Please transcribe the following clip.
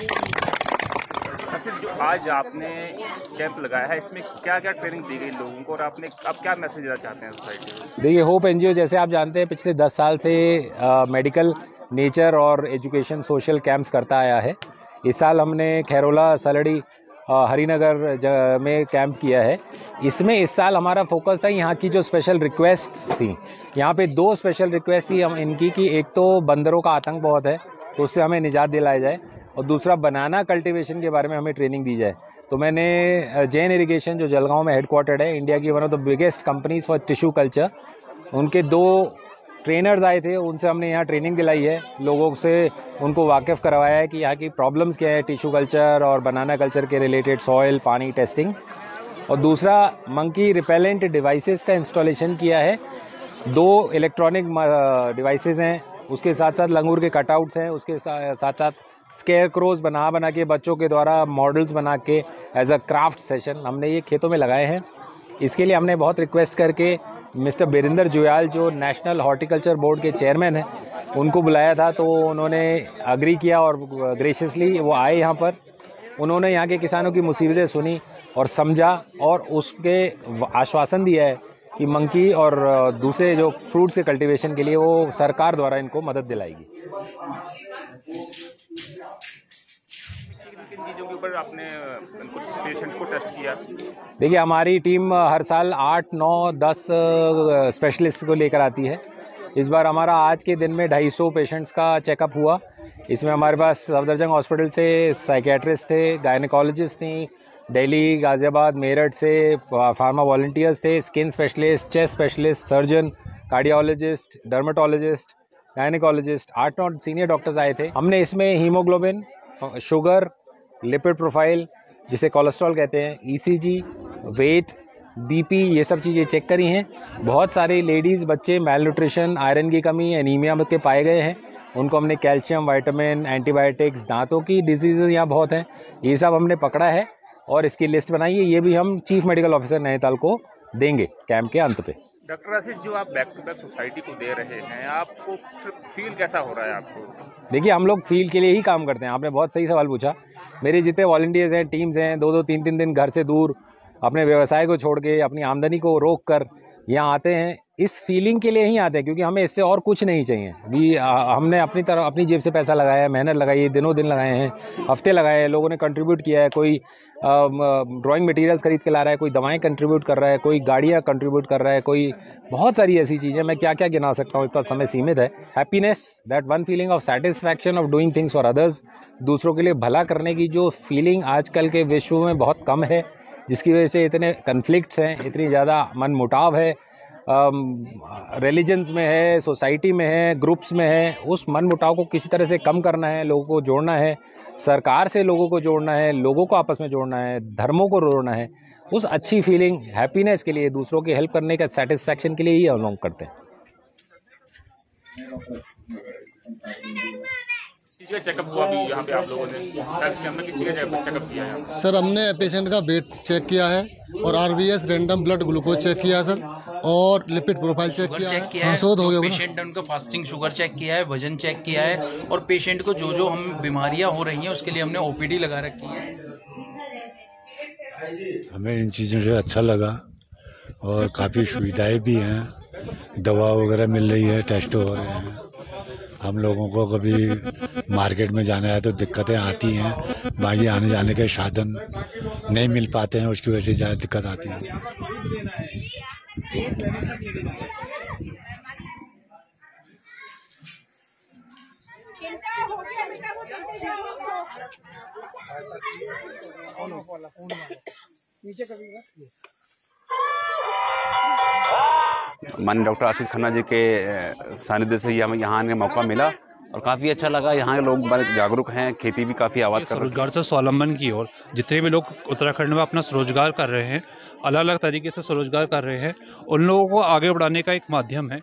अच्छा, जो आज आपने कैंप लगाया है, इसमें क्या क्या ट्रेनिंग दी गई लोगों को और आपने अब क्या मैसेज देना चाहते हैं सोसाइटी को? देखिए, होप एनजीओ जैसे आप जानते हैं पिछले 10 साल से मेडिकल, नेचर और एजुकेशन सोशल कैंप्स करता आया है। इस साल हमने खैरोला, सलड़ी, हरिनगर में कैंप किया है। इसमें इस साल हमारा फोकस था यहाँ की जो स्पेशल रिक्वेस्ट थी। यहाँ पे 2 स्पेशल रिक्वेस्ट थी हम इनकी कि एक तो बंदरों का आतंक बहुत है तो उससे हमें निजात दिलाया जाए, और दूसरा बनाना कल्टीवेशन के बारे में हमें ट्रेनिंग दी जाए। तो मैंने जैन इरिगेशन जो जलगांव में हेडक्वार्टर्ड है, इंडिया की one of the biggest companies for tissue culture, उनके 2 ट्रेनर्स आए थे, उनसे हमने यहाँ ट्रेनिंग दिलाई है। लोगों से उनको वाकिफ़ करवाया है कि यहाँ की प्रॉब्लम्स क्या है टिश्यू कल्चर और बनाना कल्चर के रिलेटेड, सॉइल, पानी टेस्टिंग। और दूसरा मंकी रिपेलेंट डिवाइसेस का इंस्टॉलेशन किया है। 2 इलेक्ट्रॉनिक डिवाइसेस हैं, उसके साथ साथ लंगूर के कटआउट्स हैं, उसके साथ साथ स्केयर क्रोज बना के बच्चों के द्वारा मॉडल्स बना के एज अ क्राफ्ट सेशन हमने ये खेतों में लगाए हैं। इसके लिए हमने बहुत रिक्वेस्ट करके मिस्टर बीरेंद्र जुयाल जो नेशनल हॉर्टिकल्चर बोर्ड के चेयरमैन हैं उनको बुलाया था, तो उन्होंने अग्री किया और ग्रेशियसली वो आए यहाँ पर। उन्होंने यहाँ के किसानों की मुसीबतें सुनी और समझा और उसके आश्वासन दिया है कि मंकी और दूसरे जो फ्रूट्स के कल्टीवेशन के लिए वो सरकार द्वारा इनको मदद दिलाएगी। किन चीज़ों के ऊपर आपने पेशेंट को टेस्ट किया? देखिए, हमारी टीम हर साल 8, 9, 10 स्पेशलिस्ट को लेकर आती है। इस बार हमारा आज के दिन में 250 पेशेंट्स का चेकअप हुआ। इसमें हमारे पास सफदरजंग हॉस्पिटल से साइकेट्रिस्ट थे, गायनेकोलॉजिस्ट थी, दिल्ली, गाजियाबाद, मेरठ से फार्मा वॉलंटियर्स थे, skin specialist, chest specialist, surgeon, cardiologist, dermatologist, gynaecologist, 8-9 senior doctors आए थे। हमने इसमें हीमोग्लोबिन, शुगर, लिपिड प्रोफाइल जिसे कोलेस्ट्रॉल कहते हैं, ईसीजी, वेट, बीपी, ये सब चीज़ें चेक करी हैं। बहुत सारे लेडीज़, बच्चे मेल न्यूट्रिशन, आयरन की कमी, एनीमिया के पाए गए हैं। उनको हमने कैल्शियम, विटामिन, एंटीबायोटिक्स, दांतों की डिजीज़ यहाँ बहुत हैं, ये सब हमने पकड़ा है और इसकी लिस्ट बनाई है। ये भी हम चीफ मेडिकल ऑफिसर नैनीताल को देंगे कैंप के अंत पे। डॉक्टर आशीष, जो आप बैक टू बैक सोसाइटी को दे रहे हैं, आपको फील कैसा हो रहा है आपको? देखिए, हम लोग फील के लिए ही काम करते हैं। आपने बहुत सही सवाल पूछा। मेरे जितने वॉलंटियर्स हैं, टीम्स हैं, 2-2, 3-3 दिन घर से दूर अपने व्यवसाय को छोड़ के, अपनी आमदनी को रोक कर यहाँ आते हैं। इस फीलिंग के लिए ही आते हैं क्योंकि हमें इससे और कुछ नहीं चाहिए। हमने अपनी तरफ अपनी जेब से पैसा लगाया है, मेहनत लगाई है, दिनों दिन लगाए हैं, हफ्ते लगाए हैं, लोगों ने कंट्रीब्यूट किया है। कोई ड्राइंग मटेरियल्स खरीद के ला रहा है, कोई दवाएं कंट्रीब्यूट कर रहा है, कोई गाड़ियाँ कंट्रीब्यूट कर रहा है, कोई बहुत सारी ऐसी चीज़ें, मैं क्या क्या गिना सकता हूँ, इतना समय सीमित है। Happiness, that one feeling of satisfaction of doing things for others, दूसरों के लिए भला करने की जो फीलिंग आजकल के विश्व में बहुत कम है, जिसकी वजह से इतने कन्फ्लिक्ट्स हैं, इतनी ज़्यादा मन मुटाव है, रिलीजन्स में है, सोसाइटी में है, ग्रुप्स में है। उस मन मुटाव को किसी तरह से कम करना है, लोगों को जोड़ना है, सरकार से लोगों को जोड़ना है, लोगों को आपस में जोड़ना है, धर्मों को जोड़ना है। उस अच्छी फीलिंग, हैप्पीनेस के लिए, दूसरों की हेल्प करने का सेटिस्फैक्शन के लिए ही हम लोग करते हैं। चेकअप हुआ भी यहाँ पे आप लोगों ने किस चीज़ का चेकअप किया है? सर, हमने पेशेंट का वेट चेक किया है और RBS random blood glucose check किया है सर, और लिपिड प्रोफाइल चेक किया है। शोध हो गया पेशेंट है उनका फास्टिंग शुगर चेक किया है, वजन चेक किया है, और पेशेंट को जो जो हम बीमारियां हो रही हैं उसके लिए हमने ओपीडी लगा रखी है। हमें इन चीज़ों से अच्छा लगा और काफ़ी सुविधाएं भी हैं, दवा वगैरह मिल रही है, टेस्ट हो रहे हैं। हम लोगों को कभी मार्केट में जाना है तो दिक्कतें आती हैं, बाकी आने जाने के साधन नहीं मिल पाते हैं, उसकी वजह से ज़्यादा दिक्कत आती है। माननीय डॉक्टर आशीष खन्ना जी के सानिध्य से हमें यहाँ आने का मौका मिला और काफ़ी अच्छा लगा। यहाँ के लोग बड़े जागरूक हैं, खेती भी काफ़ी आबाद कर रहे हैं। रोजगार से स्वावलंबन की ओर जितने भी लोग उत्तराखंड में अपना स्वरोजगार कर रहे हैं, अलग अलग तरीके से स्वरोजगार कर रहे हैं, उन लोगों को आगे बढ़ाने का एक माध्यम है।